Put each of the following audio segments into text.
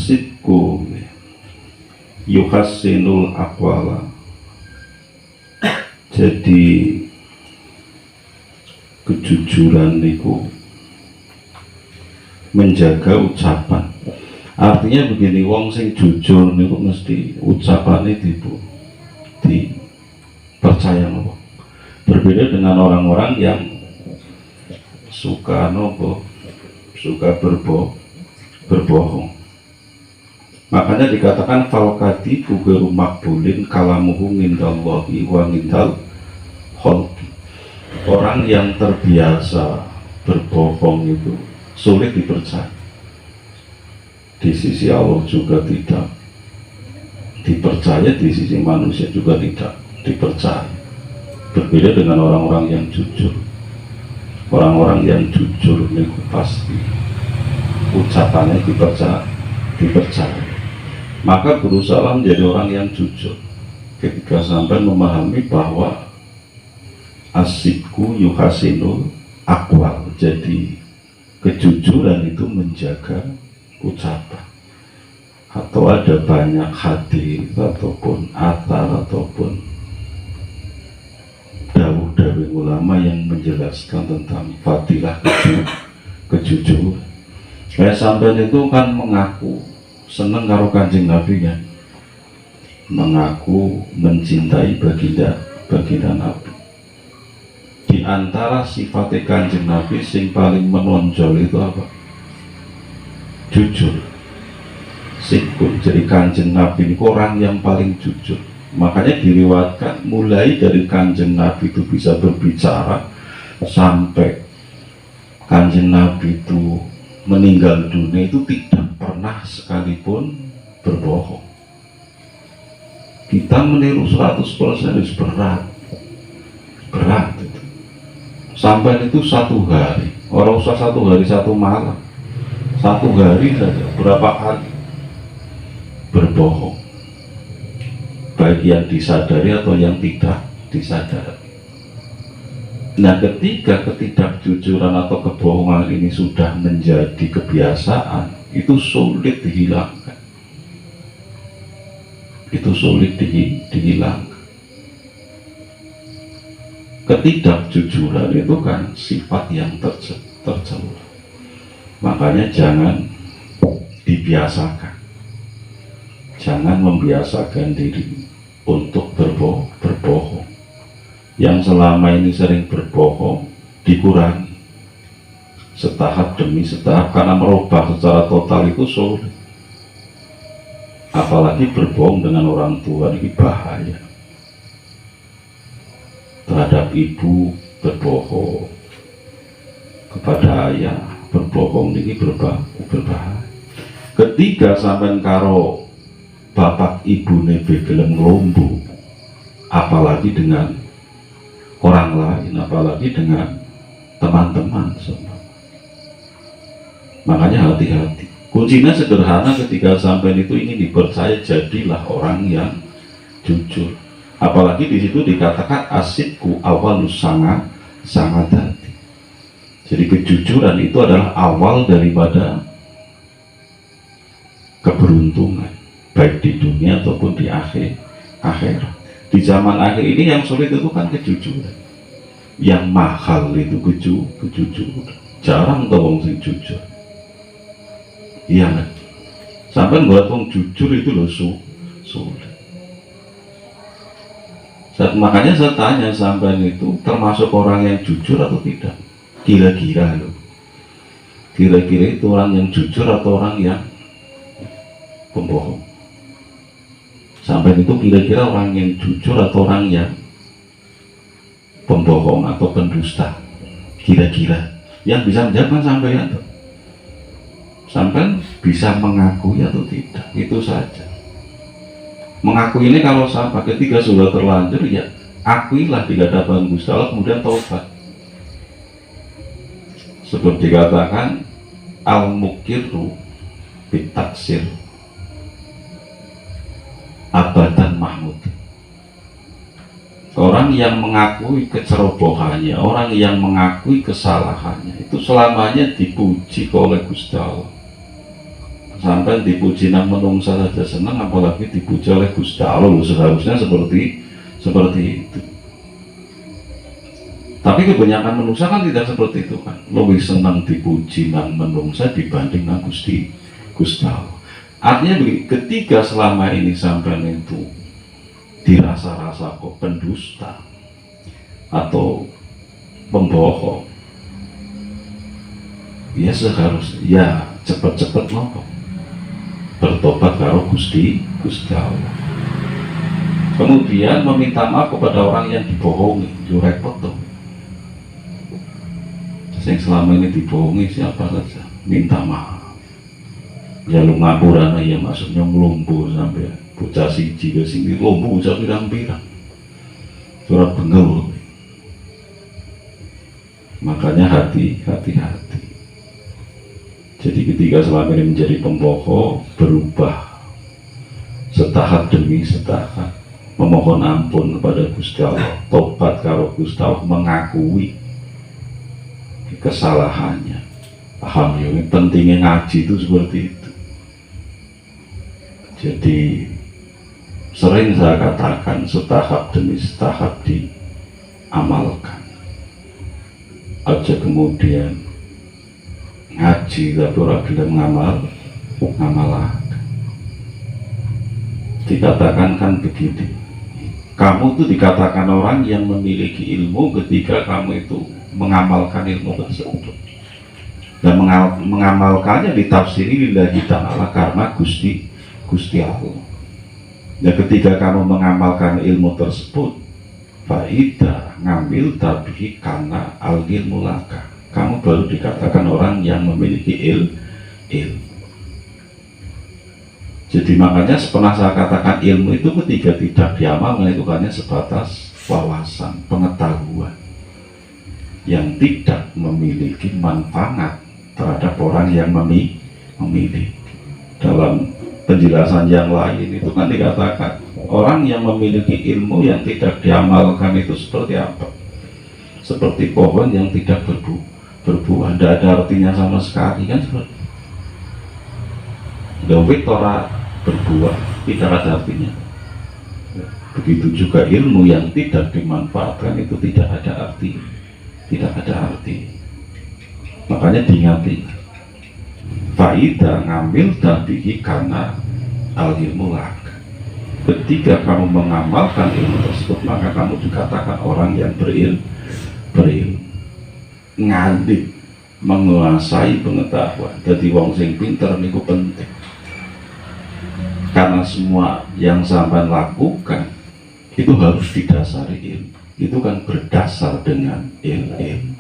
asidku yuhassinul aqwala. Jadi kejujuran niku menjaga ucapan. Artinya begini, wong sing jujur niku mesti ucapane dipercaya nopo. Berbeda dengan orang-orang yang suka nopo, suka berbohong. Makanya dikatakan falkati bugeru makbulin kalamuhu mindallahi wa mindal khalqi. Orang yang terbiasa berbohong itu sulit dipercaya. Di sisi Allah juga tidak dipercaya, di sisi manusia juga tidak dipercaya. Berbeda dengan orang-orang yang jujur. Orang-orang yang jujur itu pasti ucapannya dipercaya. Maka berusaha menjadi orang yang jujur ketika sampai memahami bahwa asidku yuhasinul aqwal. Jadi kejujuran itu menjaga ucapan. Atau ada banyak hadis ataupun athar ataupun dawuh-dawuh ulama yang menjelaskan tentang fadilah kejujuran. Kayak sampai itu kan mengaku seneng karo Kanjeng Nabi kan, mengaku mencintai baginda Nabi. Di antara sifat Kanjeng Nabi sing paling menonjol itu apa? Jujur. Sikun. Jadi Kanjeng Nabi itu orang yang paling jujur. Makanya diriwayatkan mulai dari Kanjeng Nabi itu bisa berbicara sampai Kanjeng Nabi itu meninggal dunia itu tidak pernah sekalipun berbohong. Kita meniru 100% itu berat itu. Sampai itu 1 hari, orang usah 1 hari 1 malam, 1 hari saja berapa kali berbohong, baik yang disadari atau yang tidak disadari. Nah, ketika ketidakjujuran atau kebohongan ini sudah menjadi kebiasaan, itu sulit dihilangkan. Itu sulit dihilangkan. Ketidakjujuran itu kan sifat yang tercela. Makanya jangan dibiasakan. Jangan membiasakan diri untuk berbohong. Yang selama ini sering berbohong dikurangi setahap demi setahap, karena merubah secara total itu sulit. Apalagi berbohong dengan orang tua, ini bahaya. Terhadap ibu berbohong, kepada ayah berbohong, ini berbahaya. Ketika sampai karo bapak ibu nebe gelem ngelombu, apalagi dengan orang lain, apalagi dengan teman-teman semua. Makanya hati-hati. Kuncinya sederhana, ketika sampai itu ingin dipercaya, jadilah orang yang jujur. Apalagi di situ dikatakan asidku awalus sangat hati. Jadi kejujuran itu adalah awal daripada keberuntungan, baik di dunia ataupun di akhirat. Di zaman akhir ini yang sulit itu kan kejujuran. Yang mahal itu kejujuran. Jarang tolong sing jujur. Iya kan? Sampai buat orang jujur itu loh sulit. Makanya saya tanya sampai itu termasuk orang yang jujur atau tidak? Kira-kira loh. Kira-kira itu orang yang jujur atau orang yang pembohong? Sampai itu kira-kira orang yang jujur atau orang yang pembohong atau pendusta? Kira-kira yang bisa menjawab sampai itu, sampai bisa mengakui atau tidak, itu saja. Mengakui ini kalau sampai ketika sudah terlanjur, ya akuilah di hadapan Gusti Allah, kemudian taubat. Sebab dikatakan al-mukirru bitaksir abadan mahmud. Orang yang mengakui kecerobohannya, orang yang mengakui kesalahannya, itu selamanya dipuji oleh Gusti Allah. sampai dipuji nang menungsa saja senang, apalagi dipuji oleh Gusti Allah. Seharusnya seperti itu. Tapi kebanyakan menungsa kan tidak seperti itu kan. Lebih senang dipuji nang menungsa dibanding nang Gusti Allah. Artinya begini, ketika selama ini sampai itu dirasa-rasa kok pendusta atau pembohong, ya seharusnya ya cepet-cepet nopo bertobat karo Gusti Allah. Kemudian meminta maaf kepada orang yang dibohongi, yo repot tuh. Yang selama ini dibohongi siapa saja, minta maaf. Ya lu ngapuran ya maksudnya ngelumpuh sampai bocah siji ke sini lumpuh bocah pirang-pirang. Surat bengel. Makanya hati-hati. Jadi ketika selama ini menjadi pembohong, berubah setahap demi setahap, memohon ampun kepada Gusti Allah, tobat karo Gusti Allah, mengakui kesalahannya. Paham ya, pentingnya ngaji itu seperti itu. Jadi sering saya katakan setahap demi setahap diamalkan. Aja kemudian ngaji tapi orang gelem ngamalah. Dikatakan kan begini, kamu itu dikatakan orang yang memiliki ilmu ketika kamu itu mengamalkan ilmu tersebut. Dan mengamalkannya ditafsiri lillahi ta'ala karena Gusti Allah. Dan ketika kamu mengamalkan ilmu tersebut, faida ngambil tabihi karena al-ilmu laka, kamu baru dikatakan orang yang memiliki ilmu. Jadi makanya pernah saya katakan ilmu itu ketika tidak diamalkan itu hanya sebatas wawasan, pengetahuan yang tidak memiliki manfaat terhadap orang yang memiliki. Dalam penjelasan yang lain itu kan dikatakan orang yang memiliki ilmu yang tidak diamalkan itu seperti apa? Seperti pohon yang tidak berbuah, tidak ada artinya sama sekali kan seperti Dawit ora berbuah, tidak ada artinya. Begitu juga ilmu yang tidak dimanfaatkan itu tidak ada arti. Makanya diingati, faida ngambil tabihi karena al-ilmu laka. Ketika kamu mengamalkan ilmu tersebut, maka kamu dikatakan orang yang berilmu, ngadip, menguasai pengetahuan. Jadi wong sing pinter niku penting. Karena semua yang sampai lakukan itu harus didasari ilmu. Itu kan berdasar dengan ilmu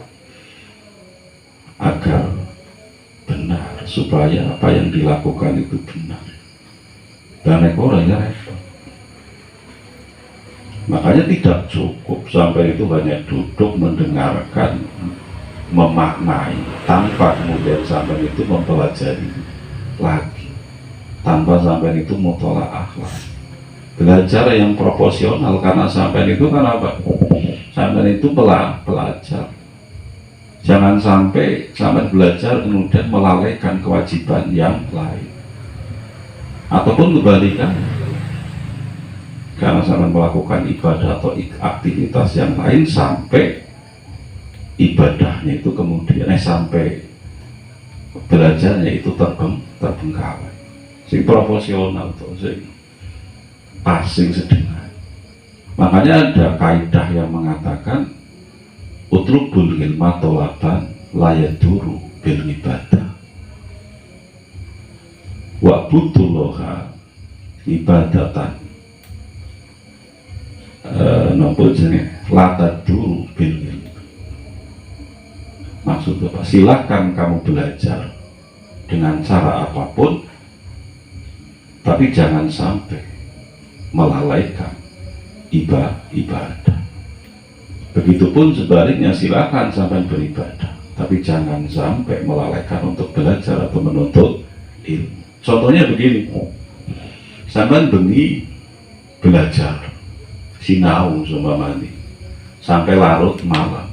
agar benar, supaya apa yang dilakukan itu benar. Dan orang ya repot. Makanya tidak cukup sampai itu hanya duduk mendengarkan, memaknai, tanpa kemudian sampai itu mempelajari lagi, tanpa sampai itu mutola'ah lagi. Belajar yang proporsional, karena sampai itu kan apa? Sampai itu pelajar. Jangan sampai belajar kemudian melalaikan kewajiban yang lain. Ataupun kebalikannya. Karena sampai melakukan ibadah atau aktivitas yang lain sampai ibadahnya itu kemudian sampai belajarnya itu terbengkalai. Si profesional tuh, si asing sedengah. Makanya ada kaidah yang mengatakan utrubul ilma tolaban layaduru bil ibadah wa butuloha ibadatan nopo jenis lata dulu bil ilmu. Maksudnya apa? Silakan kamu belajar dengan cara apapun, tapi jangan sampai melalaikan ibadah. Begitupun sebaliknya, silakan sampai beribadah, tapi jangan sampai melalaikan untuk belajar atau menuntut ilmu. Contohnya begini, sampai bengi belajar sinau sumpamanya sampai larut malam,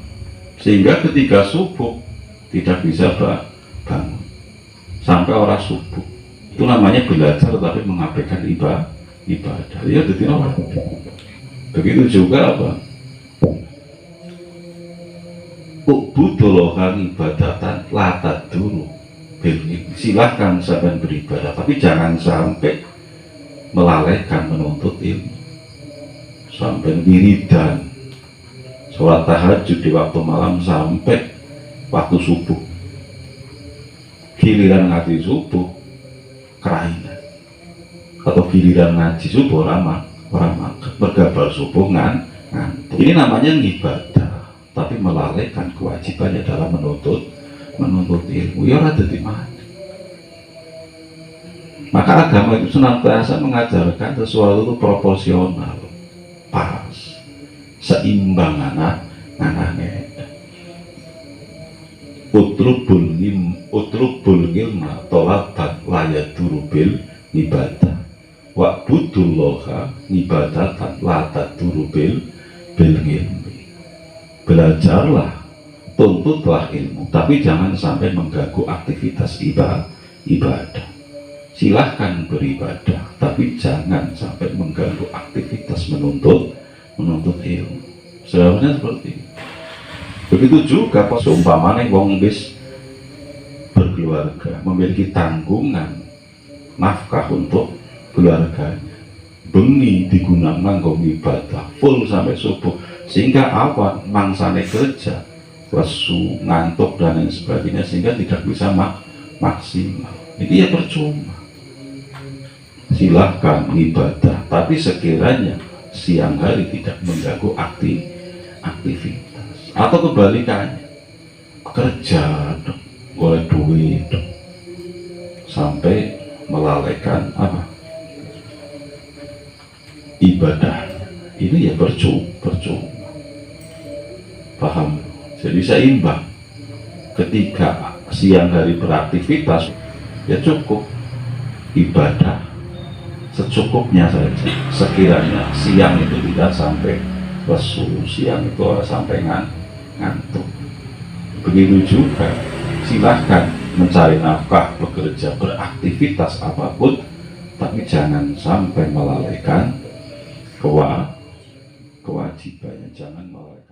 sehingga ketika subuh tidak bisa bangun sampai orang subuh, Itu namanya belajar tapi mengabaikan ibadah. Ya jadi apa? Begitu juga apa? Ubudullah ibadatan latat dulu. Silahkan sampai beribadah, tapi jangan sampai melalaikan menuntut ilmu. Sampai wiridan, sholat tahajud di waktu malam sampai waktu subuh. Giliran ngaji subuh kerainan, atau giliran ngaji subuh orang bergabar subuh ngantuk. Ini namanya ibadah, tapi melalaikan kewajibannya dalam menuntut ilmu. Ya ora dadi mati. Maka agama itu senantiasa mengajarkan sesuatu itu proporsional, pas, seimbang anak utrubul ilma tolabat layaduru bil ibadah wa budullaha ibadatan lataduru bil ilmi. Belajarlah, tuntutlah ilmu, tapi jangan sampai mengganggu aktivitas ibadah. Silahkan beribadah, tapi jangan sampai mengganggu aktivitas menuntut ilmu. Sebenarnya seperti itu. Begitu juga pas umpamanya wong wis berkeluarga, memiliki tanggungan nafkah untuk keluarganya, bengi digunakan nganggo ibadah full sampai subuh, sehingga apa mangsane kerja lesu, ngantuk dan lain sebagainya, sehingga tidak bisa maksimal. Ini ya percuma. Silahkan ibadah, tapi sekiranya siang hari tidak mengganggu aktivitas. Atau kebalikannya, kerja boleh duit sampai melalaikan apa ibadah. Ini ya percuma. Paham? Jadi seimbang. Ketika siang hari beraktivitas, ya cukup ibadah secukupnya saja. Sekiranya siang itu tidak sampai lesu, siang itu sampai ngantuk. Begitu juga silahkan mencari nafkah, bekerja, beraktivitas apapun, tapi jangan sampai melalaikan kewajibannya, jangan melalaikan